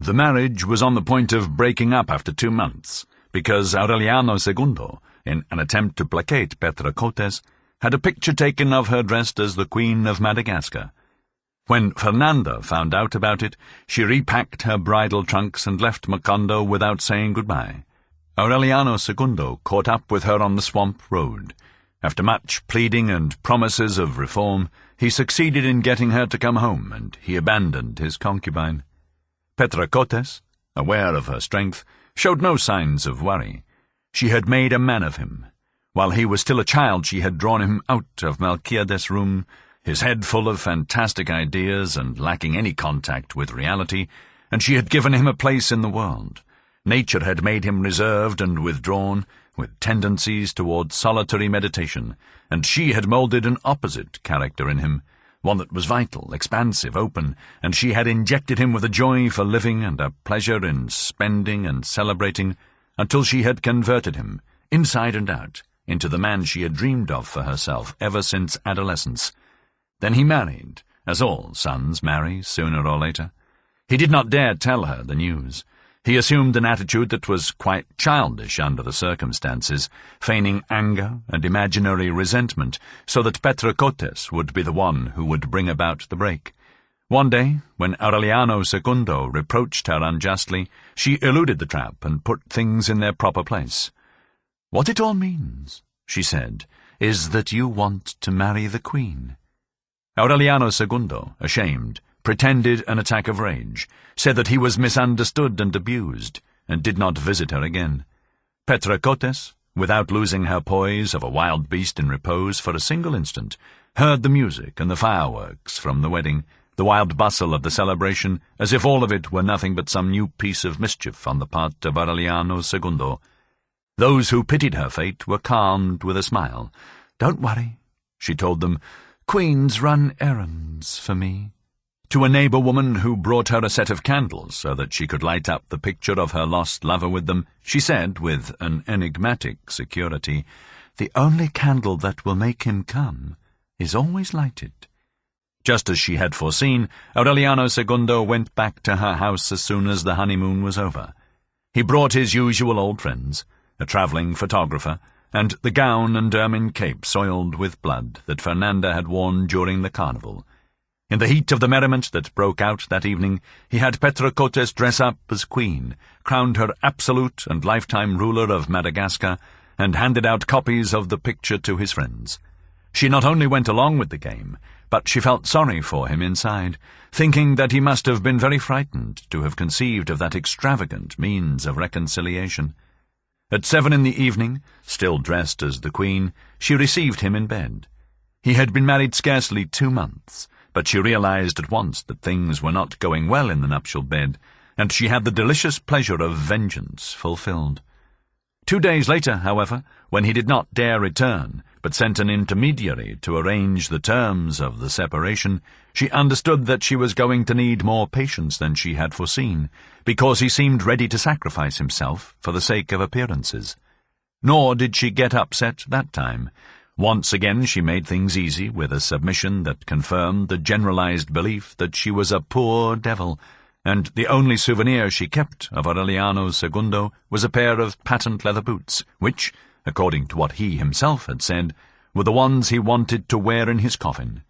The marriage was on the point of breaking up after 2 months, because Aureliano II, in an attempt to placate Petra Cotes, had a picture taken of her dressed as the Queen of Madagascar. When Fernanda found out about it, she repacked her bridal trunks and left Macondo without saying goodbye. Aureliano II caught up with her on the swamp road. After much pleading and promises of reform, he succeeded in getting her to come home, and he abandoned his concubine. Petra Cotes, aware of her strength, showed no signs of worry. She had made a man of him. While he was still a child, she had drawn him out of Melquiades' room, his head full of fantastic ideas and lacking any contact with reality, and she had given him a place in the world. Nature had made him reserved and withdrawn, with tendencies towards solitary meditation, and she had moulded an opposite character in him, one that was vital, expansive, open, and she had injected him with a joy for living and a pleasure in spending and celebrating, until she had converted him, inside and out, into the man she had dreamed of for herself ever since adolescence. Then he married, as all sons marry sooner or later. He did not dare tell her the news. He assumed an attitude that was quite childish under the circumstances, feigning anger and imaginary resentment, so that Petra Cotes would be the one who would bring about the break. One day, when Aureliano II reproached her unjustly, she eluded the trap and put things in their proper place. "What it all means," she said, "is that you want to marry the Queen." Aureliano II, ashamed, pretended an attack of rage, said that he was misunderstood and abused, and did not visit her again. Petra Cotes, without losing her poise of a wild beast in repose for a single instant, heard the music and the fireworks from the wedding, the wild bustle of the celebration, as if all of it were nothing but some new piece of mischief on the part of Aureliano II. Those who pitied her fate were calmed with a smile. "Don't worry," she told them. "Queens run errands for me." To a neighbour woman who brought her a set of candles so that she could light up the picture of her lost lover with them, she said, with an enigmatic security, "The only candle that will make him come is always lighted." Just as she had foreseen, Aureliano II went back to her house as soon as the honeymoon was over. He brought his usual old friends, a travelling photographer, and the gown and ermine cape soiled with blood that Fernanda had worn during the carnival. In the heat of the merriment that broke out that evening, he had Petra Cotes dress up as queen, crowned her absolute and lifetime ruler of Madagascar, and handed out copies of the picture to his friends. She not only went along with the game, but she felt sorry for him inside, thinking that he must have been very frightened to have conceived of that extravagant means of reconciliation. At 7 in the evening, still dressed as the Queen, she received him in bed. He had been married scarcely 2 months, but she realized at once that things were not going well in the nuptial bed, and she had the delicious pleasure of vengeance fulfilled. 2 days later, however, when he did not dare return, but sent an intermediary to arrange the terms of the separation, she understood that she was going to need more patience than she had foreseen, because he seemed ready to sacrifice himself for the sake of appearances. Nor did she get upset that time. Once again she made things easy with a submission that confirmed the generalized belief that she was a poor devil, and the only souvenir she kept of Aureliano II was a pair of patent leather boots, which, according to what he himself had said, were the ones he wanted to wear in his coffin.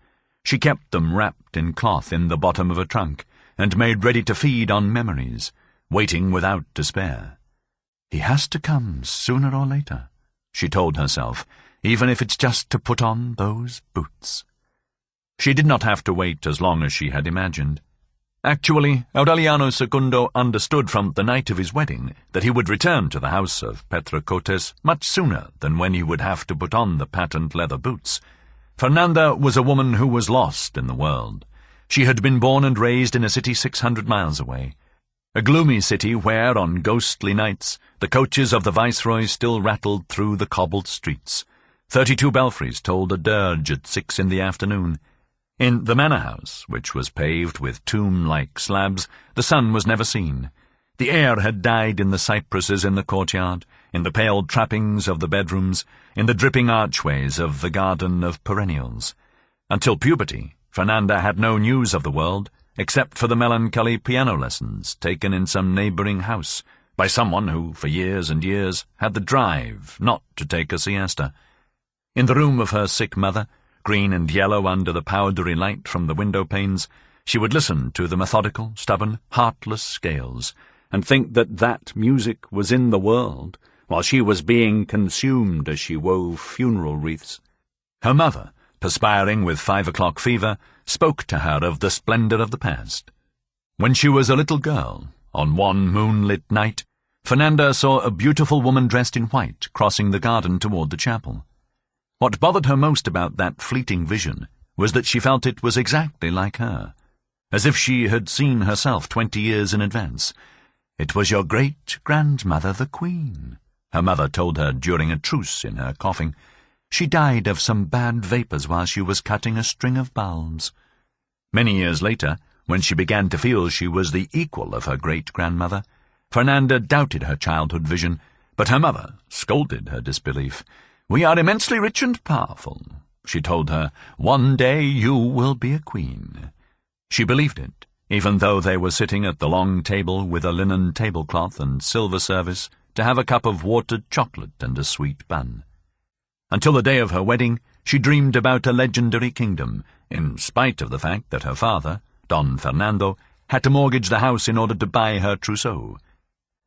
She kept them wrapped in cloth in the bottom of a trunk, and made ready to feed on memories, waiting without despair. "He has to come sooner or later," she told herself, "even if it's just to put on those boots." She did not have to wait as long as she had imagined. Actually, Aureliano II understood from the night of his wedding that he would return to the house of Petra Cotes much sooner than when he would have to put on the patent leather boots. Fernanda was a woman who was lost in the world. She had been born and raised in a city 600 miles away, a gloomy city where, on ghostly nights, the coaches of the viceroy still rattled through the cobbled streets. 32 belfries tolled a dirge at 6 in the afternoon. In the manor house, which was paved with tomb-like slabs, the sun was never seen. The air had died in the cypresses in the courtyard, in the pale trappings of the bedrooms, in the dripping archways of the garden of perennials. Until puberty, Fernanda had no news of the world, except for the melancholy piano lessons taken in some neighbouring house by someone who, for years and years, had the drive not to take a siesta. In the room of her sick mother, green and yellow under the powdery light from the window panes, she would listen to the methodical, stubborn, heartless scales, and think that music was in the world, while she was being consumed as she wove funeral wreaths. Her mother, perspiring with 5 o'clock fever, spoke to her of the splendour of the past. When she was a little girl, on one moonlit night, Fernanda saw a beautiful woman dressed in white crossing the garden toward the chapel. What bothered her most about that fleeting vision was that she felt it was exactly like her, as if she had seen herself 20 years in advance. "It was your great-grandmother, the Queen," her mother told her during a truce in her coughing. "She died of some bad vapours while she was cutting a string of bulbs." Many years later, when she began to feel she was the equal of her great-grandmother, Fernanda doubted her childhood vision, but her mother scolded her disbelief. "We are immensely rich and powerful," she told her. "One day you will be a queen." She believed it, even though they were sitting at the long table with a linen tablecloth and silver service to have a cup of watered chocolate and a sweet bun. Until the day of her wedding, she dreamed about a legendary kingdom, in spite of the fact that her father, Don Fernando, had to mortgage the house in order to buy her trousseau.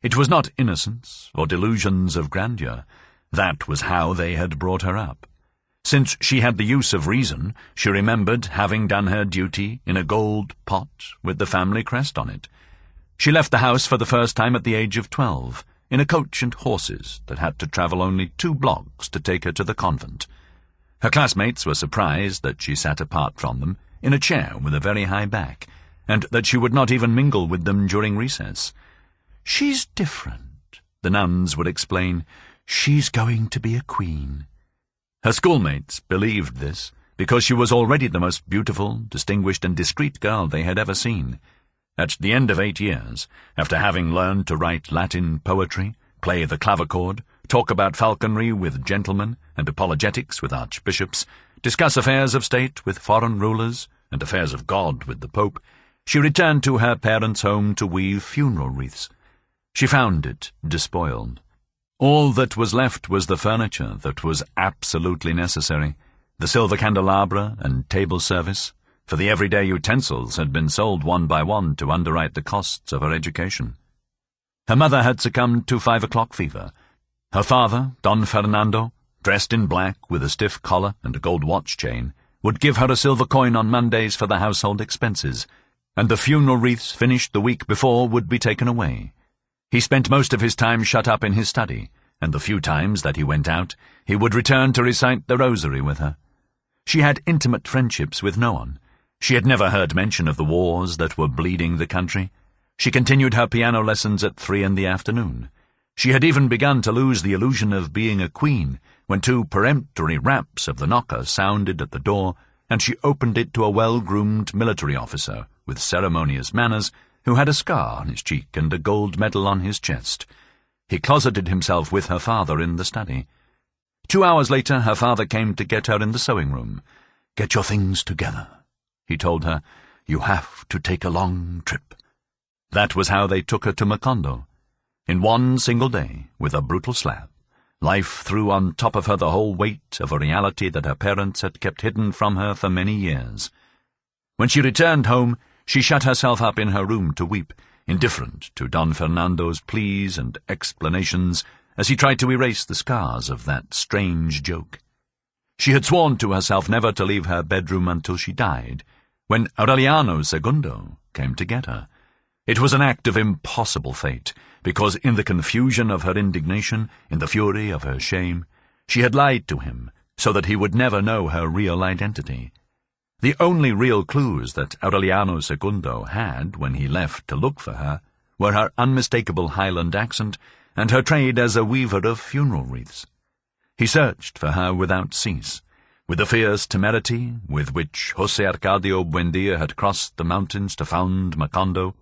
It was not innocence or delusions of grandeur. That was how they had brought her up. Since she had the use of reason, she remembered having done her duty in a gold pot with the family crest on it. She left the house for the first time at the age of 12, in a coach and horses that had to travel only 2 blocks to take her to the convent. Her classmates were surprised that she sat apart from them, in a chair with a very high back, and that she would not even mingle with them during recess. "She's different," the nuns would explain. "She's going to be a queen." Her schoolmates believed this, because she was already the most beautiful, distinguished, and discreet girl they had ever seen. At the end of 8 years, after having learned to write Latin poetry, play the clavichord, talk about falconry with gentlemen, and apologetics with archbishops, discuss affairs of state with foreign rulers, and affairs of God with the Pope, she returned to her parents' home to weave funeral wreaths. She found it despoiled. All that was left was the furniture that was absolutely necessary, the silver candelabra and table service, for the everyday utensils had been sold one by one to underwrite the costs of her education. Her mother had succumbed to 5 o'clock fever. Her father, Don Fernando, dressed in black with a stiff collar and a gold watch chain, would give her a silver coin on Mondays for the household expenses, and the funeral wreaths finished the week before would be taken away. He spent most of his time shut up in his study, and the few times that he went out, he would return to recite the rosary with her. She had intimate friendships with no one. She had never heard mention of the wars that were bleeding the country. She continued her piano lessons at 3 in the afternoon. She had even begun to lose the illusion of being a queen when 2 peremptory raps of the knocker sounded at the door, and she opened it to a well-groomed military officer with ceremonious manners who had a scar on his cheek and a gold medal on his chest. He closeted himself with her father in the study. 2 hours later, her father came to get her in the sewing room. "Get your things together," he told her. "You have to take a long trip." That was how they took her to Macondo. In one single day, with a brutal slap, life threw on top of her the whole weight of a reality that her parents had kept hidden from her for many years. When she returned home, she shut herself up in her room to weep, indifferent to Don Fernando's pleas and explanations as he tried to erase the scars of that strange joke. She had sworn to herself never to leave her bedroom until she died, when Aureliano II came to get her. It was an act of impossible fate, because in the confusion of her indignation, in the fury of her shame, she had lied to him so that he would never know her real identity. The only real clues that Aureliano II had when he left to look for her were her unmistakable Highland accent and her trade as a weaver of funeral wreaths. He searched for her without cease, with the fierce temerity with which José Arcadio Buendía had crossed the mountains to found Macondo,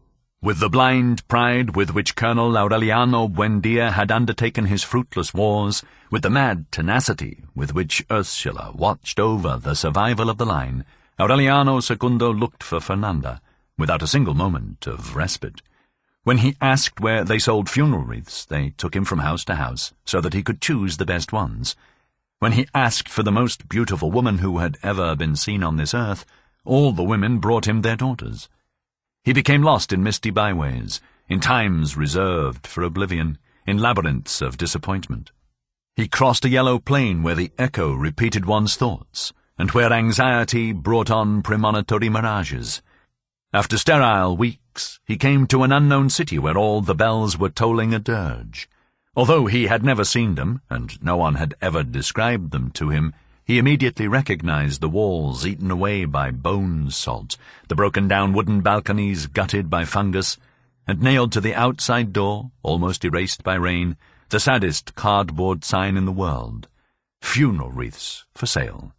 with the blind pride with which Colonel Aureliano Buendía had undertaken his fruitless wars, with the mad tenacity with which Ursula watched over the survival of the line. Aureliano II looked for Fernanda, without a single moment of respite. When he asked where they sold funeral wreaths, they took him from house to house so that he could choose the best ones. When he asked for the most beautiful woman who had ever been seen on this earth, all the women brought him their daughters. He became lost in misty byways, in times reserved for oblivion, in labyrinths of disappointment. He crossed a yellow plain where the echo repeated one's thoughts, and where anxiety brought on premonitory mirages. After sterile weeks, he came to an unknown city where all the bells were tolling a dirge. Although he had never seen them, and no one had ever described them to him, he immediately recognized the walls eaten away by bone salt, the broken-down wooden balconies gutted by fungus, and nailed to the outside door, almost erased by rain, the saddest cardboard sign in the world: funeral wreaths for sale.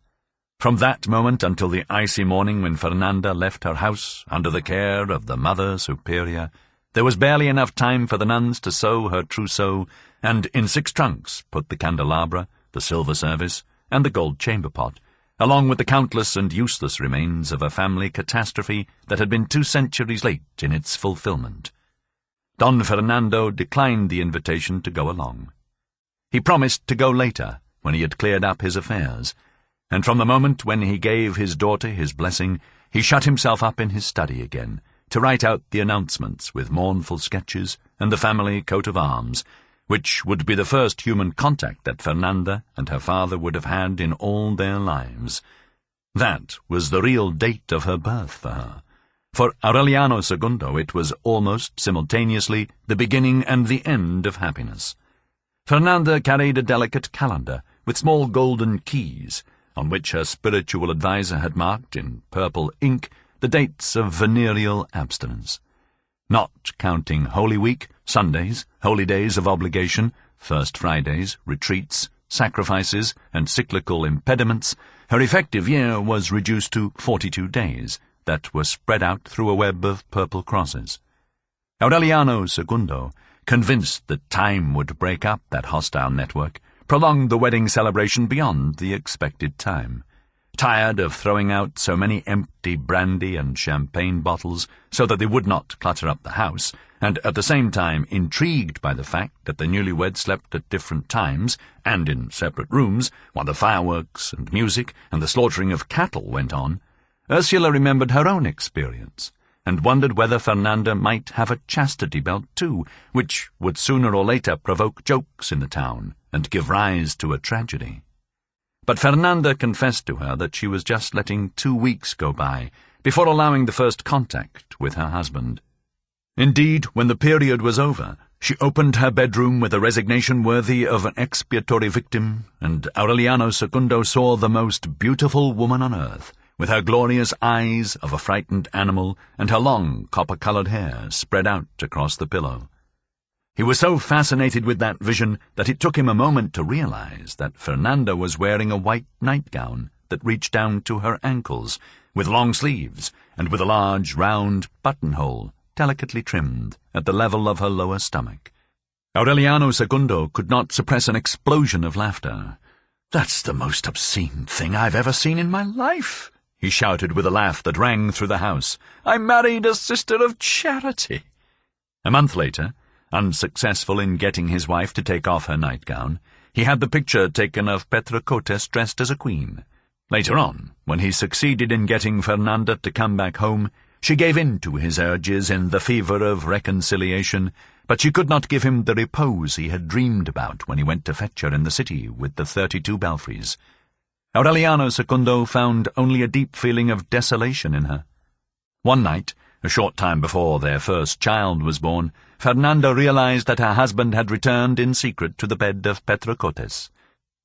From that moment until the icy morning when Fernanda left her house under the care of the Mother Superior, there was barely enough time for the nuns to sew her trousseau and in 6 trunks put the candelabra, the silver service, and the gold chamber pot, along with the countless and useless remains of a family catastrophe that had been 2 centuries late in its fulfillment. Don Fernando declined the invitation to go along. He promised to go later, when he had cleared up his affairs, and from the moment when he gave his daughter his blessing, he shut himself up in his study again, to write out the announcements with mournful sketches and the family coat of arms, which would be the first human contact that Fernanda and her father would have had in all their lives. That was the real date of her birth for her. For Aureliano II it was almost simultaneously the beginning and the end of happiness. Fernanda carried a delicate calendar with small golden keys, on which her spiritual adviser had marked in purple ink the dates of venereal abstinence. Not counting Holy Week, Sundays, holy days of obligation, First Fridays, retreats, sacrifices, and cyclical impediments, her effective year was reduced to 42 days, that were spread out through a web of purple crosses. Aureliano II, convinced that time would break up that hostile network, prolonged the wedding celebration beyond the expected time. Tired of throwing out so many empty brandy and champagne bottles so that they would not clutter up the house, and at the same time intrigued by the fact that the newlyweds slept at different times and in separate rooms while the fireworks and music and the slaughtering of cattle went on, Ursula remembered her own experience, and wondered whether Fernanda might have a chastity belt too, which would sooner or later provoke jokes in the town and give rise to a tragedy. But Fernanda confessed to her that she was just letting 2 weeks go by before allowing the first contact with her husband. Indeed, when the period was over, she opened her bedroom with a resignation worthy of an expiatory victim, and Aureliano II saw the most beautiful woman on earth, with her glorious eyes of a frightened animal and her long copper-coloured hair spread out across the pillow. He was so fascinated with that vision that it took him a moment to realize that Fernanda was wearing a white nightgown that reached down to her ankles, with long sleeves and with a large round buttonhole delicately trimmed at the level of her lower stomach. Aureliano II could not suppress an explosion of laughter. "That's the most obscene thing I've ever seen in my life," he shouted with a laugh that rang through the house. "I married a sister of charity." A month later, unsuccessful in getting his wife to take off her nightgown, he had the picture taken of Petra Cotes dressed as a queen. Later on, when he succeeded in getting Fernanda to come back home, she gave in to his urges in the fever of reconciliation, but she could not give him the repose he had dreamed about when he went to fetch her in the city with the 32 belfries. Aureliano II found only a deep feeling of desolation in her. One night, a short time before their first child was born, Fernanda realized that her husband had returned in secret to the bed of Petra Cotes.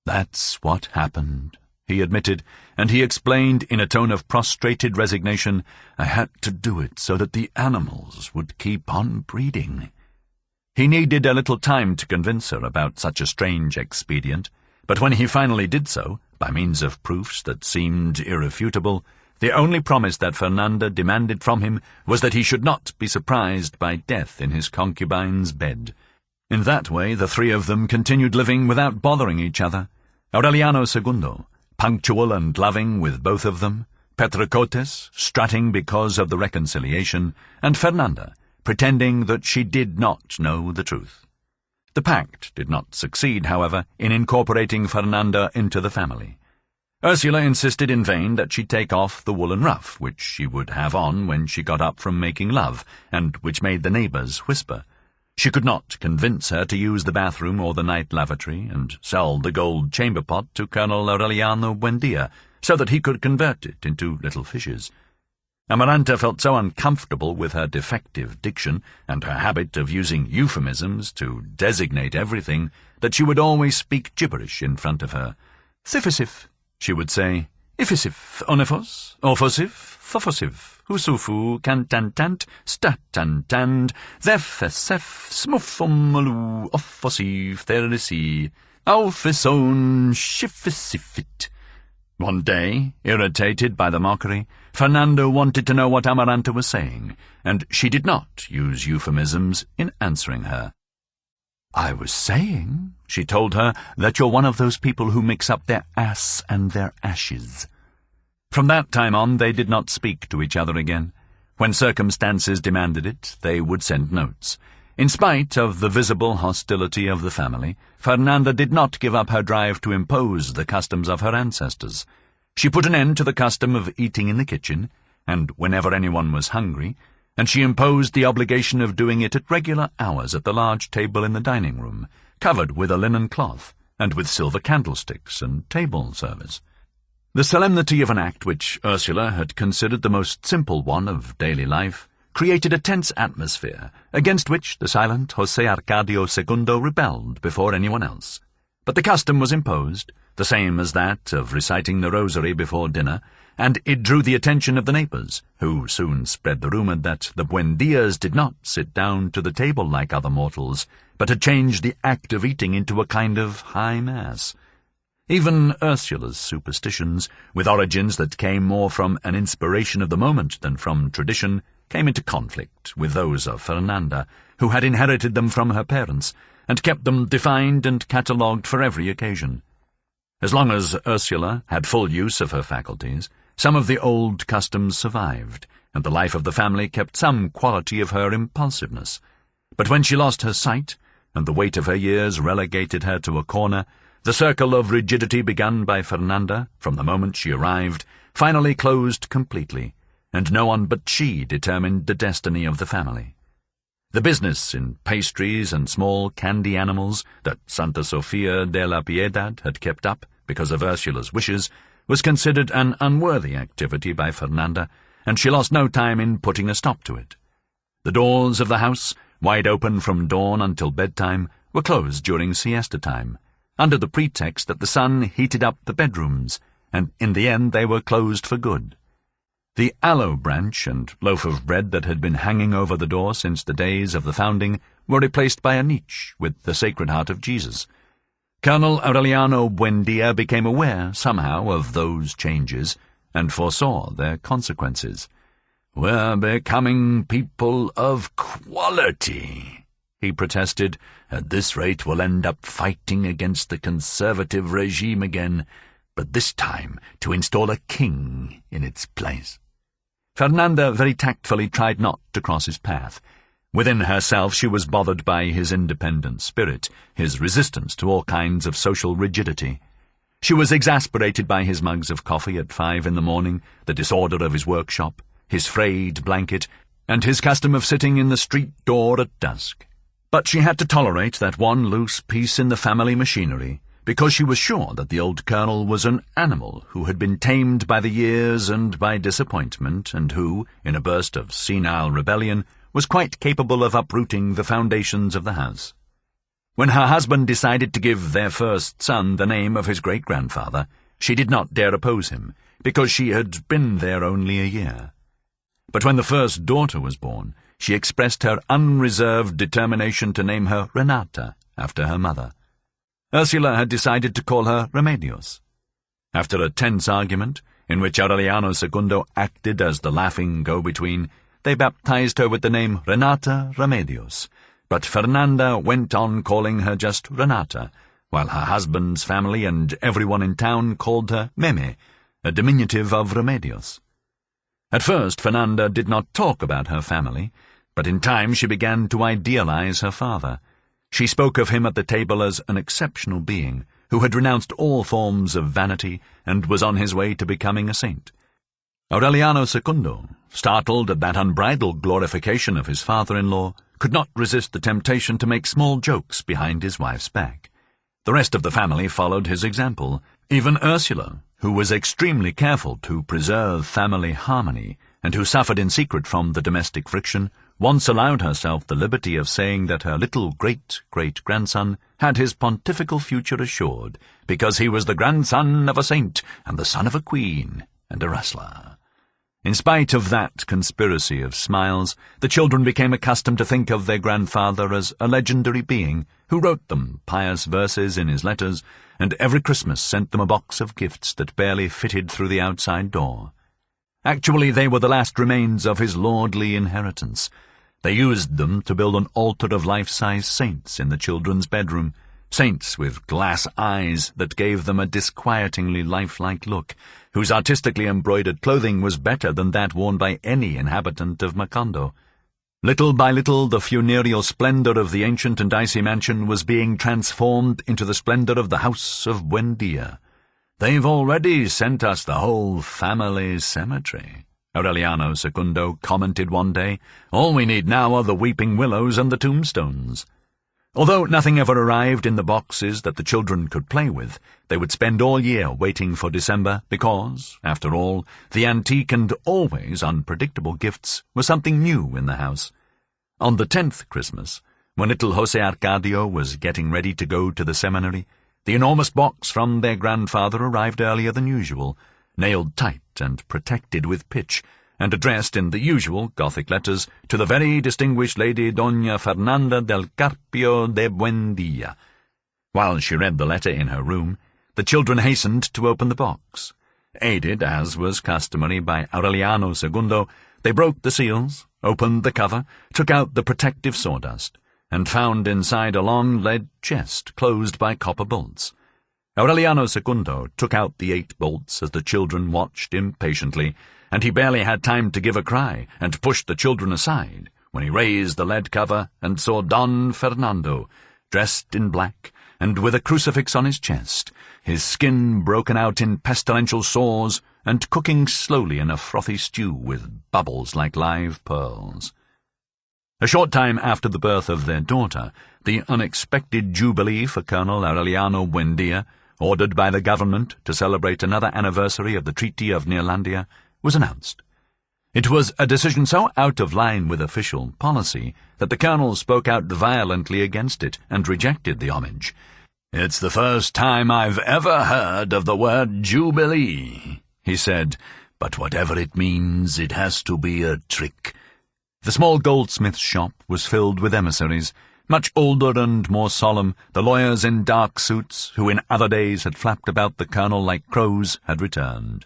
"That's what happened," he admitted, and he explained in a tone of prostrated resignation, "I had to do it so that the animals would keep on breeding." He needed a little time to convince her about such a strange expedient, but when he finally did so, by means of proofs that seemed irrefutable, the only promise that Fernanda demanded from him was that he should not be surprised by death in his concubine's bed. In that way the 3 of them continued living without bothering each other, Aureliano II, punctual and loving with both of them, Petracotes strutting because of the reconciliation, and Fernanda pretending that she did not know the truth. The pact did not succeed, however, in incorporating Fernanda into the family. Ursula insisted in vain that she take off the woolen ruff, which she would have on when she got up from making love, and which made the neighbours whisper. She could not convince her to use the bathroom or the night lavatory, and sell the gold chamber pot to Colonel Aureliano Buendia, so that he could convert it into little fishes. Amaranta felt so uncomfortable with her defective diction and her habit of using euphemisms to designate everything that she would always speak gibberish in front of her. "Thifisif," she would say, "Ifisif, onephos, orphosif, thofosif, husufu, cantantant, statantand, thefesef, smuffomulu, offosif, therisi, aufison, shifisifit." One day, irritated by the mockery, Fernando wanted to know what Amaranta was saying, and she did not use euphemisms in answering her. "I was saying," she told her, "that you're one of those people who mix up their ass and their ashes." From that time on, they did not speak to each other again. When circumstances demanded it, they would send notes. In spite of the visible hostility of the family, Fernanda did not give up her drive to impose the customs of her ancestors. She put an end to the custom of eating in the kitchen, and whenever anyone was hungry, and she imposed the obligation of doing it at regular hours at the large table in the dining room, covered with a linen cloth, and with silver candlesticks and table service. The solemnity of an act which Ursula had considered the most simple one of daily life created a tense atmosphere against which the silent José Arcadio II rebelled before anyone else. But the custom was imposed, the same as that of reciting the rosary before dinner, and it drew the attention of the neighbours, who soon spread the rumour that the Buendias did not sit down to the table like other mortals, but had changed the act of eating into a kind of high mass. Even Ursula's superstitions, with origins that came more from an inspiration of the moment than from tradition, came into conflict with those of Fernanda, who had inherited them from her parents, and kept them defined and catalogued for every occasion. As long as Ursula had full use of her faculties, some of the old customs survived, and the life of the family kept some quality of her impulsiveness. But when she lost her sight, and the weight of her years relegated her to a corner, the circle of rigidity begun by Fernanda, from the moment she arrived, finally closed completely, and no one but she determined the destiny of the family. The business in pastries and small candy animals that Santa Sofia de la Piedad had kept up because of Ursula's wishes was considered an unworthy activity by Fernanda, and she lost no time in putting a stop to it. The doors of the house, wide open from dawn until bedtime, were closed during siesta time, under the pretext that the sun heated up the bedrooms, and in the end they were closed for good. The aloe branch and loaf of bread that had been hanging over the door since the days of the founding were replaced by a niche with the Sacred Heart of Jesus. Colonel Aureliano Buendia became aware, somehow, of those changes, and foresaw their consequences. "We're becoming people of quality," he protested. "At this rate we'll end up fighting against the conservative regime again, but this time to install a king in its place." Fernanda very tactfully tried not to cross his path. Within herself she was bothered by his independent spirit, his resistance to all kinds of social rigidity. She was exasperated by his mugs of coffee at 5 in the morning, the disorder of his workshop, his frayed blanket, and his custom of sitting in the street door at dusk. But she had to tolerate that one loose piece in the family machinery, because she was sure that the old colonel was an animal who had been tamed by the years and by disappointment, and who, in a burst of senile rebellion, was quite capable of uprooting the foundations of the house. When her husband decided to give their first son the name of his great-grandfather, she did not dare oppose him, because she had been there only a year. But when the first daughter was born, she expressed her unreserved determination to name her Renata, after her mother. Ursula had decided to call her Remedios. After a tense argument, in which Aureliano II acted as the laughing go-between, they baptized her with the name Renata Remedios, but Fernanda went on calling her just Renata, while her husband's family and everyone in town called her Meme, a diminutive of Remedios. At first, Fernanda did not talk about her family, but in time she began to idealize her father. She spoke of him at the table as an exceptional being who had renounced all forms of vanity and was on his way to becoming a saint. Aureliano Secundo, startled at that unbridled glorification of his father-in-law, could not resist the temptation to make small jokes behind his wife's back. The rest of the family followed his example. Even Ursula, who was extremely careful to preserve family harmony and who suffered in secret from the domestic friction, once allowed herself the liberty of saying that her little great-great-grandson had his pontifical future assured, because he was the grandson of a saint and the son of a queen and a wrestler. In spite of that conspiracy of smiles, the children became accustomed to think of their grandfather as a legendary being who wrote them pious verses in his letters and every Christmas sent them a box of gifts that barely fitted through the outside door. Actually, they were the last remains of his lordly inheritance. They used them to build an altar of life-size saints in the children's bedroom, saints with glass eyes that gave them a disquietingly lifelike look, whose artistically embroidered clothing was better than that worn by any inhabitant of Macondo. Little by little, the funereal splendor of the ancient and icy mansion was being transformed into the splendor of the house of Buendia. "They've already sent us the whole family cemetery," Aureliano Secundo commented one day. "All we need now are the weeping willows and the tombstones." Although nothing ever arrived in the boxes that the children could play with, they would spend all year waiting for December because, after all, the antique and always unpredictable gifts were something new in the house. On the 10th Christmas, when little Jose Arcadio was getting ready to go to the seminary, the enormous box from their grandfather arrived earlier than usual, nailed tight and protected with pitch, and addressed in the usual Gothic letters to the very distinguished Lady Doña Fernanda del Carpio de Buendia. While she read the letter in her room, the children hastened to open the box. Aided, as was customary, by Aureliano Segundo, they broke the seals, opened the cover, took out the protective sawdust, and found inside a long lead chest closed by copper bolts. Aureliano Segundo took out the 8 bolts as the children watched impatiently, and he barely had time to give a cry and push the children aside when he raised the lead cover and saw Don Fernando, dressed in black and with a crucifix on his chest, his skin broken out in pestilential sores and cooking slowly in a frothy stew with bubbles like live pearls. A short time after the birth of their daughter, the unexpected jubilee for Colonel Aureliano Buendia, ordered by the government to celebrate another anniversary of the Treaty of Neerlandia, was announced. It was a decision so out of line with official policy that the colonel spoke out violently against it and rejected the homage. "It's the first time I've ever heard of the word jubilee," he said, "but whatever it means, it has to be a trick." The small goldsmith's shop was filled with emissaries, much older and more solemn. The lawyers in dark suits, who in other days had flapped about the colonel like crows, had returned.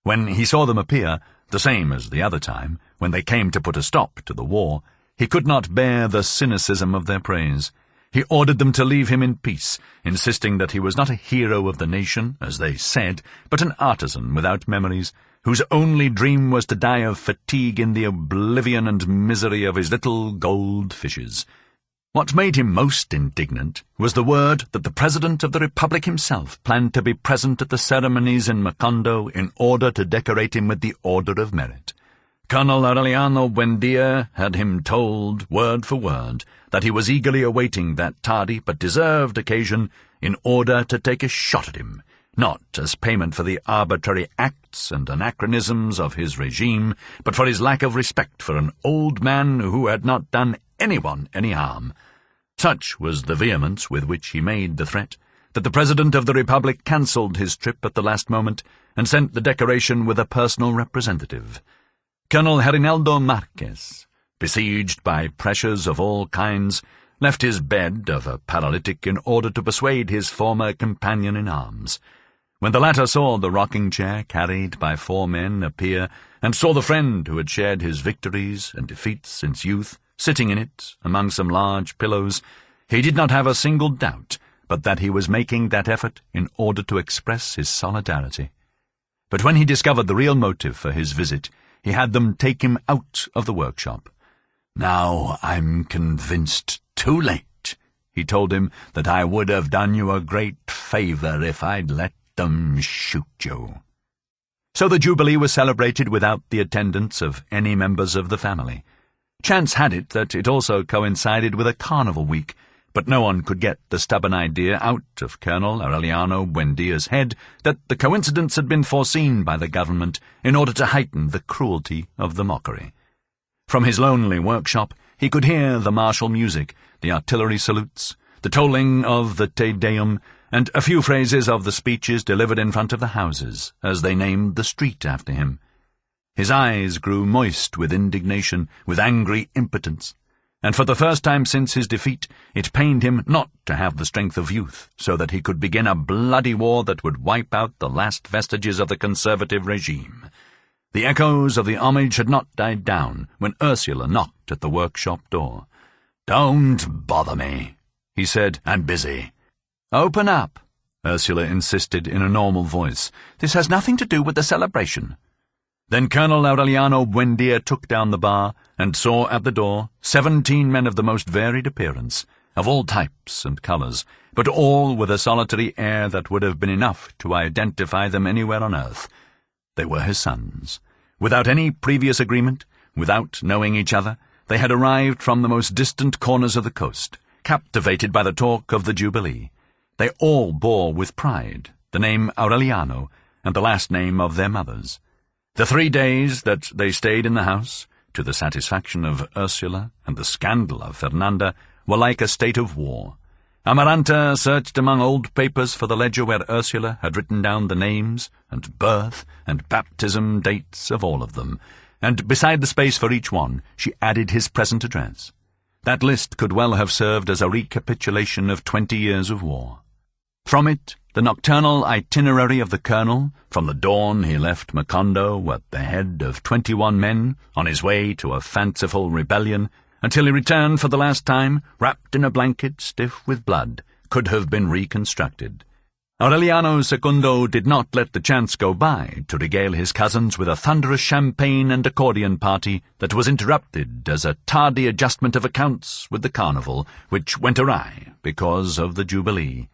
When he saw them appear, the same as the other time, when they came to put a stop to the war, he could not bear the cynicism of their praise. He ordered them to leave him in peace, insisting that he was not a hero of the nation, as they said, but an artisan without memories, whose only dream was to die of fatigue in the oblivion and misery of his little gold fishes. What made him most indignant was the word that the President of the Republic himself planned to be present at the ceremonies in Macondo in order to decorate him with the Order of Merit. Colonel Aureliano Buendia had him told, word for word, that he was eagerly awaiting that tardy but deserved occasion in order to take a shot at him, not as payment for the arbitrary acts and anachronisms of his regime, but for his lack of respect for an old man who had not done anyone any harm. Such was the vehemence with which he made the threat, that the President of the Republic cancelled his trip at the last moment and sent the decoration with a personal representative. Colonel Herinaldo Marquez, besieged by pressures of all kinds, left his bed of a paralytic in order to persuade his former companion in arms. When the latter saw the rocking-chair carried by 4 men appear, and saw the friend who had shared his victories and defeats since youth sitting in it among some large pillows, he did not have a single doubt but that he was making that effort in order to express his solidarity. But when he discovered the real motive for his visit, he had them take him out of the workshop. "Now I'm convinced too late," he told him, "that I would have done you a great favour if I'd let them shoot you." So the Jubilee was celebrated without the attendance of any members of the family. Chance had it that it also coincided with a carnival week, but no one could get the stubborn idea out of Colonel Aureliano Buendia's head that the coincidence had been foreseen by the government in order to heighten the cruelty of the mockery. From his lonely workshop he could hear the martial music, the artillery salutes, the tolling of the Te Deum, and a few phrases of the speeches delivered in front of the houses, as they named the street after him. His eyes grew moist with indignation, with angry impotence, and for the first time since his defeat it pained him not to have the strength of youth, so that he could begin a bloody war that would wipe out the last vestiges of the conservative regime. The echoes of the homage had not died down when Ursula knocked at the workshop door. "Don't bother me," he said. "I'm busy." "Open up," Ursula insisted in a normal voice. "This has nothing to do with the celebration." Then Colonel Aureliano Buendia took down the bar and saw at the door 17 men of the most varied appearance, of all types and colours, but all with a solitary air that would have been enough to identify them anywhere on earth. They were his sons. Without any previous agreement, without knowing each other, they had arrived from the most distant corners of the coast, captivated by the talk of the Jubilee. They all bore with pride the name Aureliano and the last name of their mothers. The 3 days that they stayed in the house, to the satisfaction of Ursula and the scandal of Fernanda, were like a state of war. Amaranta searched among old papers for the ledger where Ursula had written down the names and birth and baptism dates of all of them, and beside the space for each one she added his present address. That list could well have served as a recapitulation of 20 years of war. From it, the nocturnal itinerary of the colonel, from the dawn he left Macondo at the head of 21 men on his way to a fanciful rebellion, until he returned for the last time, wrapped in a blanket stiff with blood, could have been reconstructed. Aureliano II did not let the chance go by to regale his cousins with a thunderous champagne and accordion party that was interrupted as a tardy adjustment of accounts with the carnival, which went awry because of the Jubilee.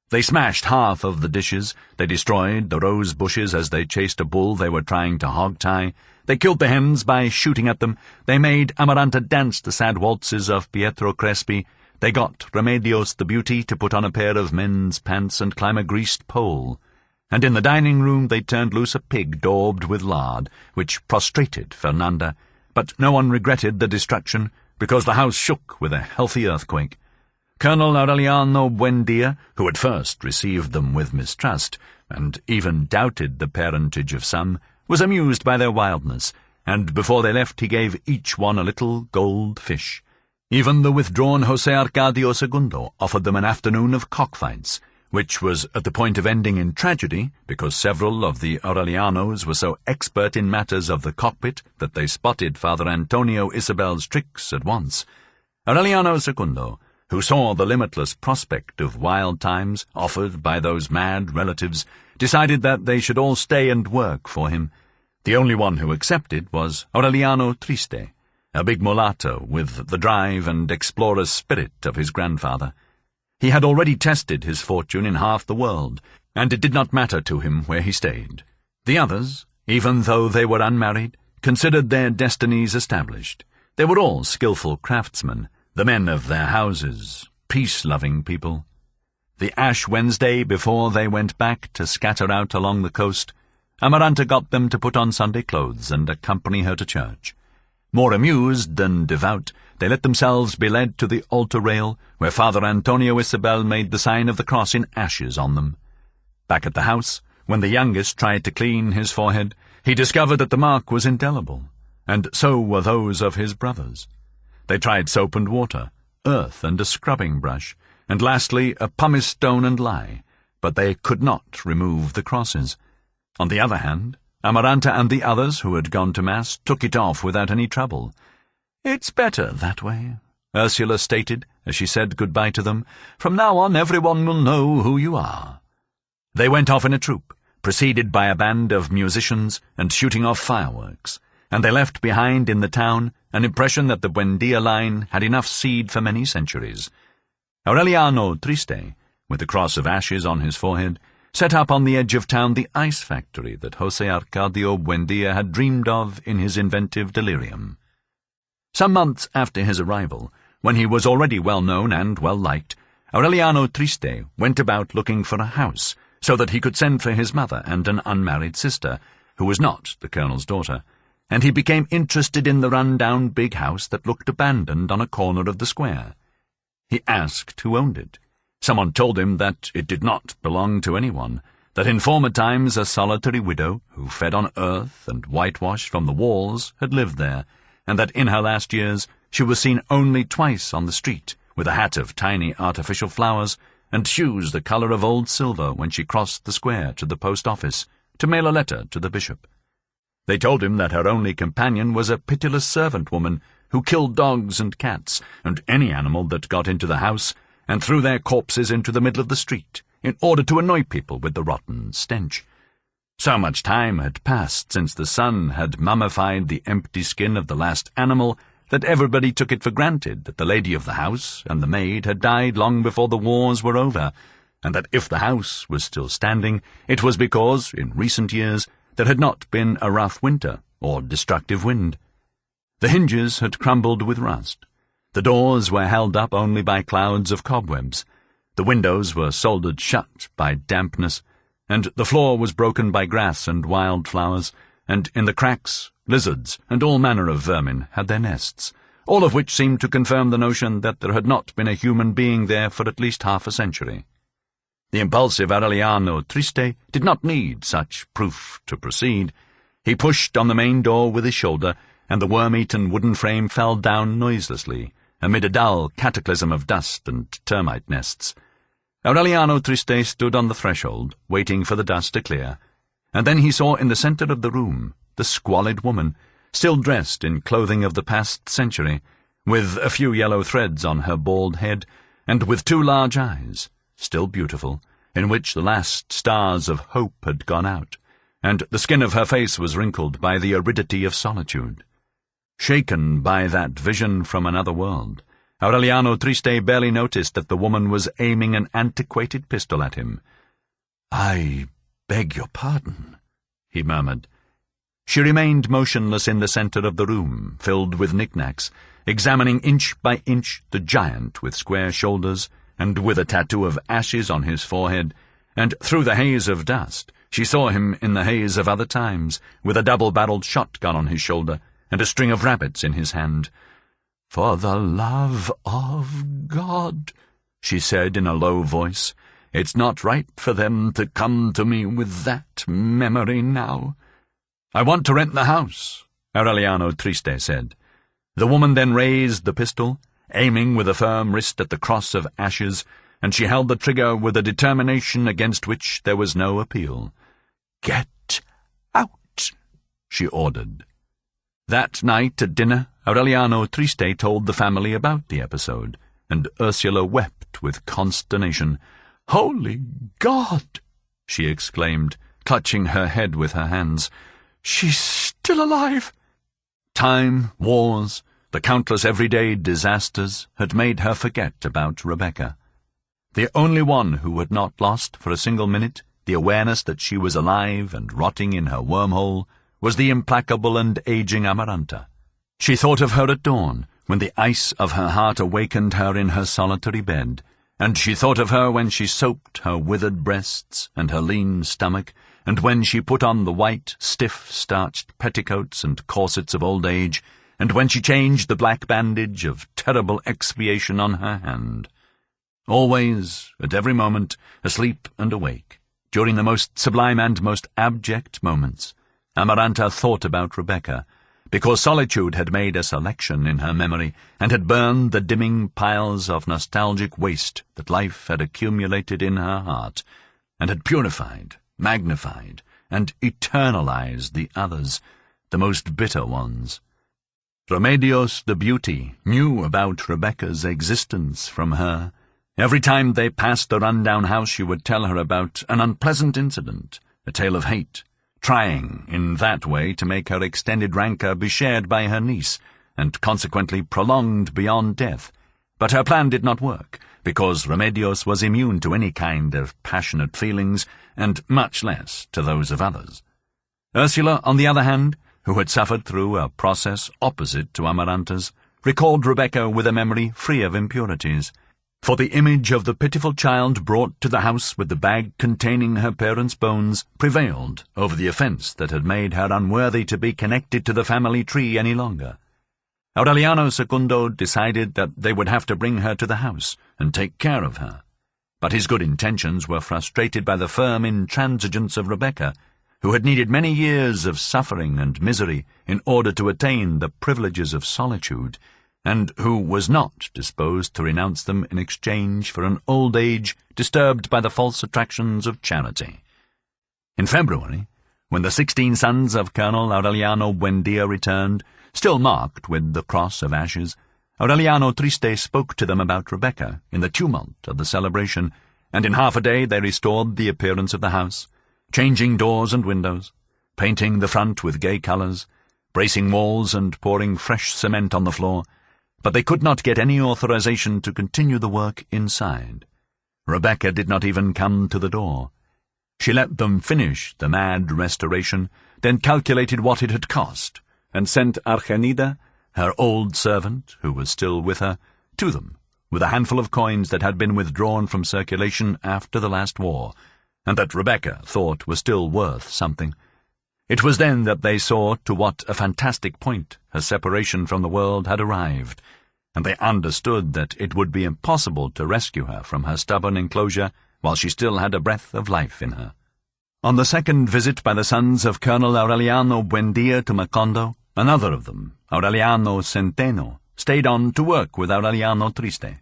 They smashed half of the dishes, they destroyed the rose bushes as they chased a bull they were trying to hog-tie, they killed the hens by shooting at them, they made Amaranta dance the sad waltzes of Pietro Crespi, they got Remedios the beauty to put on a pair of men's pants and climb a greased pole, and in the dining-room they turned loose a pig daubed with lard, which prostrated Fernanda, but no one regretted the destruction, because the house shook with a healthy earthquake. Colonel Aureliano Buendia, who at first received them with mistrust, and even doubted the parentage of some, was amused by their wildness, and before they left he gave each one a little gold fish. Even the withdrawn José Arcadio II offered them an afternoon of cockfights, which was at the point of ending in tragedy, because several of the Aurelianos were so expert in matters of the cockpit that they spotted Father Antonio Isabel's tricks at once. Aureliano II, who saw the limitless prospect of wild times offered by those mad relatives, decided that they should all stay and work for him. The only one who accepted was Aureliano Triste, a big mulatto with the drive and explorer's spirit of his grandfather. He had already tested his fortune in half the world, and it did not matter to him where he stayed. The others, even though they were unmarried, considered their destinies established. They were all skilful craftsmen, the men of their houses, peace-loving people. The Ash Wednesday before they went back to scatter out along the coast, Amaranta got them to put on Sunday clothes and accompany her to church. More amused than devout, they let themselves be led to the altar rail, where Father Antonio Isabel made the sign of the cross in ashes on them. Back at the house, when the youngest tried to clean his forehead, he discovered that the mark was indelible, and so were those of his brothers. They tried soap and water, earth and a scrubbing brush, and lastly a pumice stone and lye, but they could not remove the crosses. On the other hand, Amaranta and the others who had gone to Mass took it off without any trouble. "It's better that way," Ursula stated as she said goodbye to them. "From now on everyone will know who you are." They went off in a troop, preceded by a band of musicians and shooting off fireworks. and they left behind in the town an impression that the Buendia line had enough seed for many centuries. Aureliano Triste, with the cross of ashes on his forehead, set up on the edge of town the ice factory that José Arcadio Buendia had dreamed of in his inventive delirium. Some months after his arrival, when he was already well known and well liked, Aureliano Triste went about looking for a house, so that he could send for his mother and an unmarried sister, who was not the colonel's daughter, and he became interested in the run-down big house that looked abandoned on a corner of the square. He asked who owned it. Someone told him that it did not belong to anyone, that in former times a solitary widow, who fed on earth and whitewash from the walls, had lived there, and that in her last years she was seen only twice on the street, with a hat of tiny artificial flowers, and shoes the colour of old silver when she crossed the square to the post office, to mail a letter to the bishop. They told him that her only companion was a pitiless servant woman who killed dogs and cats, and any animal that got into the house, and threw their corpses into the middle of the street, in order to annoy people with the rotten stench. So much time had passed since the sun had mummified the empty skin of the last animal that everybody took it for granted that the lady of the house and the maid had died long before the wars were over, and that if the house was still standing, it was because, in recent years, there had not been a rough winter or destructive wind. The hinges had crumbled with rust. The doors were held up only by clouds of cobwebs. The windows were soldered shut by dampness, and the floor was broken by grass and wild flowers, and in the cracks lizards and all manner of vermin had their nests, all of which seemed to confirm the notion that there had not been a human being there for at least half a century. The impulsive Aureliano Triste did not need such proof to proceed. He pushed on the main door with his shoulder, and the worm-eaten wooden frame fell down noiselessly, amid a dull cataclysm of dust and termite nests. Aureliano Triste stood on the threshold, waiting for the dust to clear, and then he saw in the centre of the room the squalid woman, still dressed in clothing of the past century, with a few yellow threads on her bald head, and with 2 large eyes, still beautiful, in which the last stars of hope had gone out, and the skin of her face was wrinkled by the aridity of solitude. Shaken by that vision from another world, Aureliano Triste barely noticed that the woman was aiming an antiquated pistol at him. "I beg your pardon," he murmured. She remained motionless in the centre of the room, filled with knickknacks, examining inch by inch the giant with square shoulders and with a tattoo of ashes on his forehead, and through the haze of dust she saw him in the haze of other times, with a double-barrelled shotgun on his shoulder and a string of rabbits in his hand. "For the love of God," she said in a low voice, "it's not right for them to come to me with that memory now." "I want to rent the house," Aureliano Triste said. The woman then raised the pistol, aiming with a firm wrist at the cross of ashes, and she held the trigger with a determination against which there was no appeal. "Get out," she ordered. That night at dinner, Aureliano Triste told the family about the episode, and Ursula wept with consternation. "Holy God!" she exclaimed, clutching her head with her hands. "She's still alive!" Time, wars, the countless everyday disasters had made her forget about Rebecca. The only one who had not lost for a single minute the awareness that she was alive and rotting in her wormhole was the implacable and aging Amaranta. She thought of her at dawn, when the ice of her heart awakened her in her solitary bed, and she thought of her when she soaped her withered breasts and her lean stomach, and when she put on the white, stiff, starched petticoats and corsets of old age, and when she changed the black bandage of terrible expiation on her hand. Always, at every moment, asleep and awake, during the most sublime and most abject moments, Amaranta thought about Rebecca, because Solitude had made a selection in her memory and had burned the dimming piles of nostalgic waste that life had accumulated in her heart, and had purified, magnified, and eternalized the others, the most bitter ones. Remedios the Beauty knew about Rebecca's existence from her. Every time they passed the run-down house she would tell her about an unpleasant incident, a tale of hate, trying in that way to make her extended rancour be shared by her niece, and consequently prolonged beyond death. But her plan did not work, because Remedios was immune to any kind of passionate feelings, and much less to those of others. Ursula, on the other hand, who had suffered through a process opposite to Amaranta's, recalled Rebecca with a memory free of impurities. For the image of the pitiful child brought to the house with the bag containing her parents' bones prevailed over the offence that had made her unworthy to be connected to the family tree any longer. Aureliano Secundo decided that they would have to bring her to the house and take care of her. But his good intentions were frustrated by the firm intransigence of Rebecca, who had needed many years of suffering and misery in order to attain the privileges of solitude, and who was not disposed to renounce them in exchange for an old age disturbed by the false attractions of charity. In February, when the 16 sons of Colonel Aureliano Buendia returned, still marked with the cross of ashes, Aureliano Triste spoke to them about Rebecca in the tumult of the celebration, and in half a day they restored the appearance of the house, changing doors and windows, painting the front with gay colours, bracing walls and pouring fresh cement on the floor, but they could not get any authorization to continue the work inside. Rebecca did not even come to the door. She let them finish the mad restoration, then calculated what it had cost, and sent Argenida, her old servant, who was still with her, to them, with a handful of coins that had been withdrawn from circulation after the last war, and that Rebecca thought was still worth something. It was then that they saw to what a fantastic point her separation from the world had arrived, and they understood that it would be impossible to rescue her from her stubborn enclosure while she still had a breath of life in her. On the second visit by the sons of Colonel Aureliano Buendia to Macondo, another of them, Aureliano Centeno, stayed on to work with Aureliano Triste.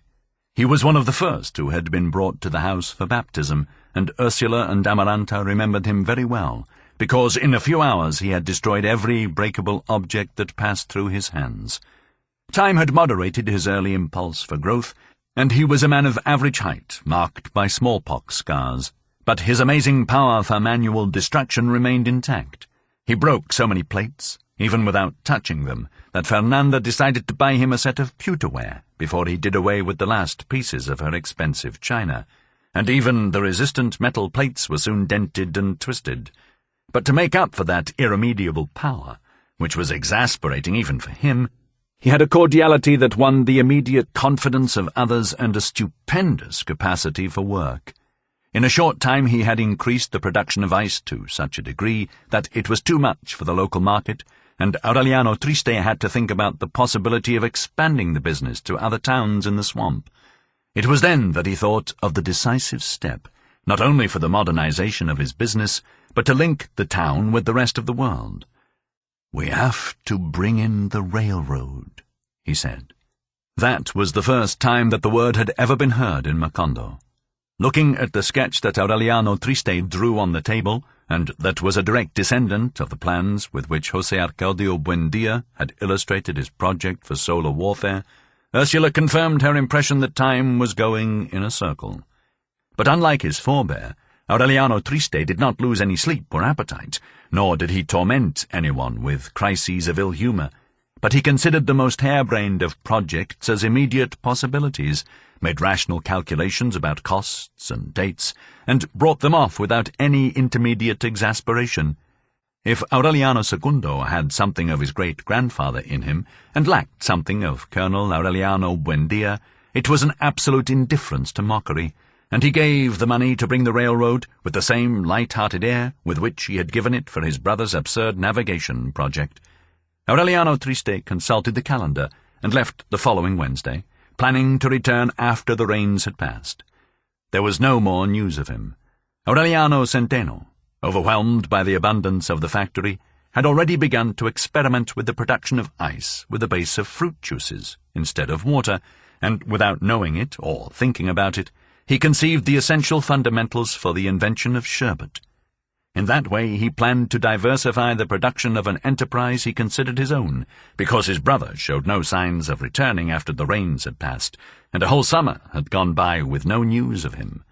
He was one of the first who had been brought to the house for baptism, and Ursula and Amaranta remembered him very well, because in a few hours he had destroyed every breakable object that passed through his hands. Time had moderated his early impulse for growth, and he was a man of average height, marked by smallpox scars, but his amazing power for manual destruction remained intact. He broke so many plates, even without touching them, that Fernanda decided to buy him a set of pewterware before he did away with the last pieces of her expensive china, and even the resistant metal plates were soon dented and twisted. But to make up for that irremediable power, which was exasperating even for him, he had a cordiality that won the immediate confidence of others and a stupendous capacity for work. In a short time he had increased the production of ice to such a degree that it was too much for the local market, and Aureliano Triste had to think about the possibility of expanding the business to other towns in the swamp. It was then that he thought of the decisive step, not only for the modernization of his business, but to link the town with the rest of the world. "We have to bring in the railroad," he said. That was the first time that the word had ever been heard in Macondo. Looking at the sketch that Aureliano Triste drew on the table, and that was a direct descendant of the plans with which José Arcadio Buendia had illustrated his project for solar warfare, Ursula confirmed her impression that time was going in a circle. But unlike his forebear, Aureliano Triste did not lose any sleep or appetite, nor did he torment anyone with crises of ill humour, but he considered the most harebrained of projects as immediate possibilities, made rational calculations about costs and dates, and brought them off without any intermediate exasperation. If Aureliano Secundo had something of his great-grandfather in him, and lacked something of Colonel Aureliano Buendia, it was an absolute indifference to mockery, and he gave the money to bring the railroad with the same light-hearted air with which he had given it for his brother's absurd navigation project. Aureliano Triste consulted the calendar and left the following Wednesday, planning to return after the rains had passed. There was no more news of him. Aureliano Centeno, overwhelmed by the abundance of the factory, had already begun to experiment with the production of ice with a base of fruit juices instead of water, and without knowing it or thinking about it, he conceived the essential fundamentals for the invention of sherbet. In that way he planned to diversify the production of an enterprise he considered his own, because his brother showed no signs of returning after the rains had passed, and a whole summer had gone by with no news of him.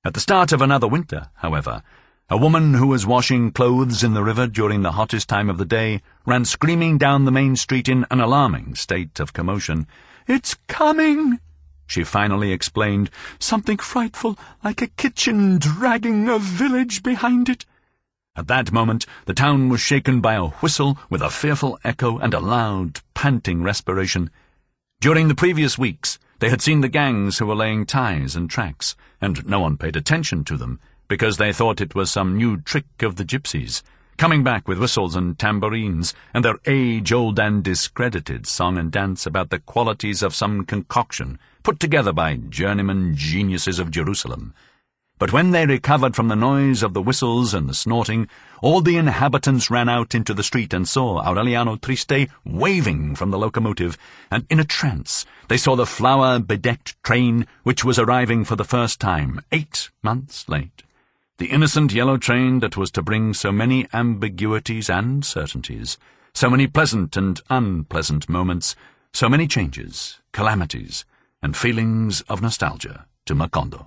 At the start of another winter, however, A woman who was washing clothes in the river during the hottest time of the day ran screaming down the main street in an alarming state of commotion. "It's coming!" she finally explained. "Something frightful, like a kitchen dragging a village behind it." At that moment, the town was shaken by a whistle with a fearful echo and a loud, panting respiration. During the previous weeks, they had seen the gangs who were laying ties and tracks, and no one paid attention to them, because they thought it was some new trick of the gypsies, coming back with whistles and tambourines, and their age-old and discredited song and dance about the qualities of some concoction put together by journeyman geniuses of Jerusalem. But when they recovered from the noise of the whistles and the snorting, all the inhabitants ran out into the street and saw Aureliano Triste waving from the locomotive, and in a trance they saw the flower-bedecked train which was arriving for the first time, 8 months late. The innocent yellow train that was to bring so many ambiguities and certainties, so many pleasant and unpleasant moments, so many changes, calamities, and feelings of nostalgia to Macondo.